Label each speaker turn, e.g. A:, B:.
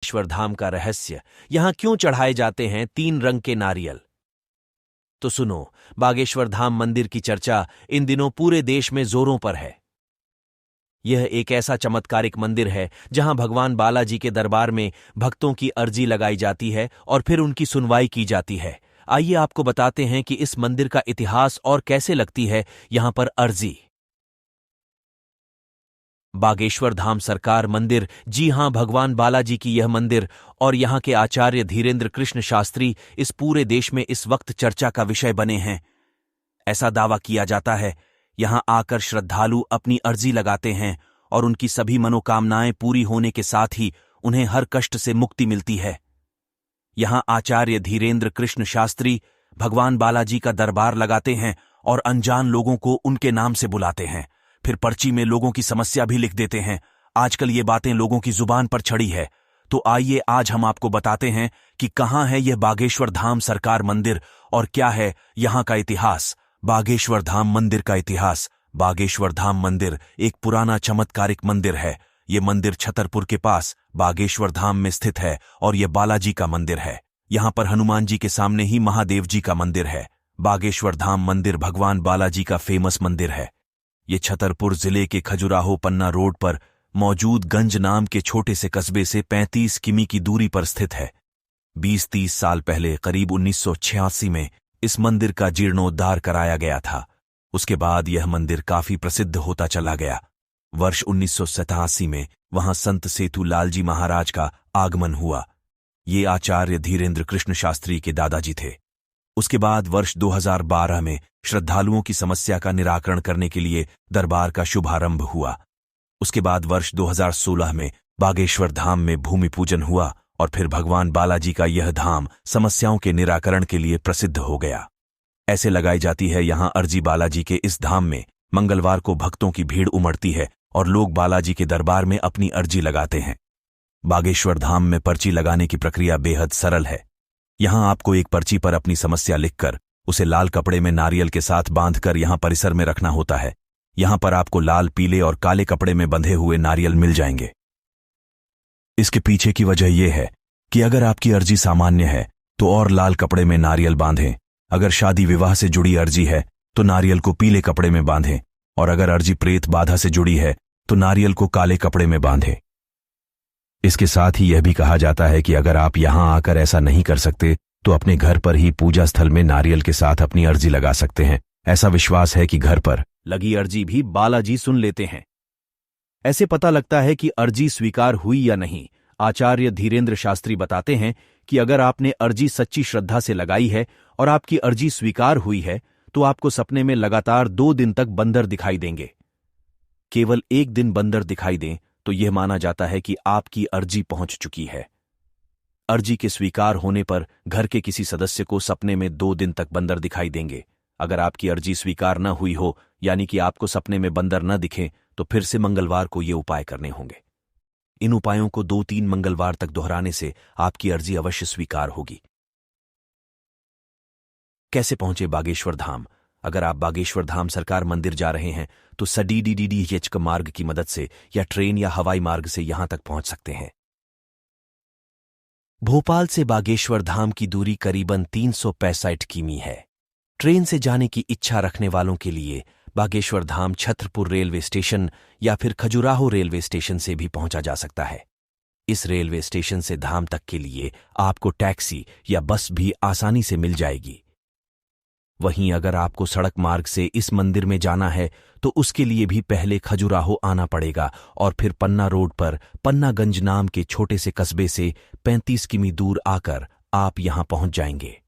A: बागेश्वर धाम का रहस्य, यहां क्यों चढ़ाए जाते हैं 3 रंग के नारियल। तो सुनो, बागेश्वर धाम मंदिर की चर्चा इन दिनों पूरे देश में जोरों पर है। यह एक ऐसा चमत्कारिक मंदिर है जहां भगवान बालाजी के दरबार में भक्तों की अर्जी लगाई जाती है और फिर उनकी सुनवाई की जाती है। आइए आपको बताते हैं कि इस मंदिर का इतिहास और कैसे लगती है यहां पर अर्जी। बागेश्वर धाम सरकार मंदिर, जी हां, भगवान बालाजी की यह मंदिर और यहां के आचार्य धीरेन्द्र कृष्ण शास्त्री इस पूरे देश में इस वक्त चर्चा का विषय बने हैं। ऐसा दावा किया जाता है यहां आकर श्रद्धालु अपनी अर्जी लगाते हैं और उनकी सभी मनोकामनाएं पूरी होने के साथ ही उन्हें हर कष्ट से मुक्ति मिलती है। यहां आचार्य धीरेन्द्र कृष्ण शास्त्री भगवान बालाजी का दरबार लगाते हैं और अनजान लोगों को उनके नाम से बुलाते हैं, फिर पर्ची में लोगों की समस्या भी लिख देते हैं। आजकल ये बातें लोगों की जुबान पर चढ़ी है, तो आइए आज हम आपको बताते हैं कि कहां है यह बागेश्वर धाम सरकार मंदिर और क्या है यहां का इतिहास। बागेश्वर धाम मंदिर का इतिहास। बागेश्वर धाम मंदिर एक पुराना चमत्कारिक मंदिर है। ये मंदिर छतरपुर के पास बागेश्वर धाम में स्थित है और यह बालाजी का मंदिर है। यहां पर हनुमान जी के सामने ही महादेव जी का मंदिर है। बागेश्वर धाम मंदिर भगवान बालाजी का फेमस मंदिर है। ये छतरपुर जिले के खजुराहो पन्ना रोड पर मौजूद गंज नाम के छोटे से कस्बे से 35 किमी की दूरी पर स्थित है। 20-30 साल पहले करीब 1986 में इस मंदिर का जीर्णोद्धार कराया गया था। उसके बाद यह मंदिर काफी प्रसिद्ध होता चला गया। वर्ष 1987 में वहां संत सेतु लालजी महाराज का आगमन हुआ। ये आचार्य धीरेन्द्र कृष्ण शास्त्री के दादाजी थे। उसके बाद वर्ष 2012 में श्रद्धालुओं की समस्या का निराकरण करने के लिए दरबार का शुभारंभ हुआ। उसके बाद वर्ष 2016 में बागेश्वर धाम में भूमि पूजन हुआ और फिर भगवान बालाजी का यह धाम समस्याओं के निराकरण के लिए प्रसिद्ध हो गया। ऐसे लगाई जाती है यहां अर्जी बालाजी के इस धाम में मंगलवार को भक्तों की भीड़ उमड़ती है और लोग बालाजी के दरबार में अपनी अर्जी लगाते हैं। बागेश्वर धाम में पर्ची लगाने की प्रक्रिया बेहद सरल है। यहां आपको एक पर्ची पर अपनी समस्या लिखकर उसे लाल कपड़े में नारियल के साथ बांधकर यहां परिसर में रखना होता है। यहां पर आपको लाल, पीले और काले कपड़े में बंधे हुए नारियल मिल जाएंगे। इसके पीछे की वजह यह है कि अगर आपकी अर्जी सामान्य है तो और लाल कपड़े में नारियल बांधें। अगर शादी विवाह से जुड़ी अर्जी है तो नारियल को पीले कपड़े में बांधें और अगर अर्जी प्रेत बाधा से जुड़ी है तो नारियल को काले कपड़े में बांधें। इसके साथ ही यह भी कहा जाता है कि अगर आप यहां आकर ऐसा नहीं कर सकते तो अपने घर पर ही पूजा स्थल में नारियल के साथ अपनी अर्जी लगा सकते हैं। ऐसा विश्वास है कि घर पर लगी अर्जी भी बालाजी सुन लेते हैं। ऐसे पता लगता है कि अर्जी स्वीकार हुई या नहीं। आचार्य धीरेन्द्र शास्त्री बताते हैं कि अगर आपने अर्जी सच्ची श्रद्धा से लगाई है और आपकी अर्जी स्वीकार हुई है तो आपको सपने में लगातार 2 दिन तक बंदर दिखाई देंगे। केवल एक दिन बंदर दिखाई दें तो यह माना जाता है कि आपकी अर्जी पहुंच चुकी है। अर्जी के स्वीकार होने पर घर के किसी सदस्य को सपने में 2 दिन तक बंदर दिखाई देंगे। अगर आपकी अर्जी स्वीकार न हुई हो, यानी कि आपको सपने में बंदर न दिखें, तो फिर से मंगलवार को ये उपाय करने होंगे। इन उपायों को 2-3 मंगलवार तक दोहराने से आपकी अर्जी अवश्य स्वीकार होगी। कैसे पहुंचे बागेश्वर धाम? अगर आप बागेश्वर धाम सरकार मंदिर जा रहे हैं तो SDDDH मार्ग की मदद से या ट्रेन या हवाई मार्ग से यहां तक पहुंच सकते हैं। भोपाल से बागेश्वर धाम की दूरी करीबन 365 किमी है। ट्रेन से जाने की इच्छा रखने वालों के लिए बागेश्वर धाम छतरपुर रेलवे स्टेशन या फिर खजुराहो रेलवे स्टेशन से भी पहुंचा जा सकता है। इस रेलवे स्टेशन से धाम तक के लिए आपको टैक्सी या बस भी आसानी से मिल जाएगी। वहीं अगर आपको सड़क मार्ग से इस मंदिर में जाना है तो उसके लिए भी पहले खजुराहो आना पड़ेगा और फिर पन्ना रोड पर पन्नागंज नाम के छोटे से कस्बे से 35 किमी दूर आकर आप यहां पहुंच जाएंगे।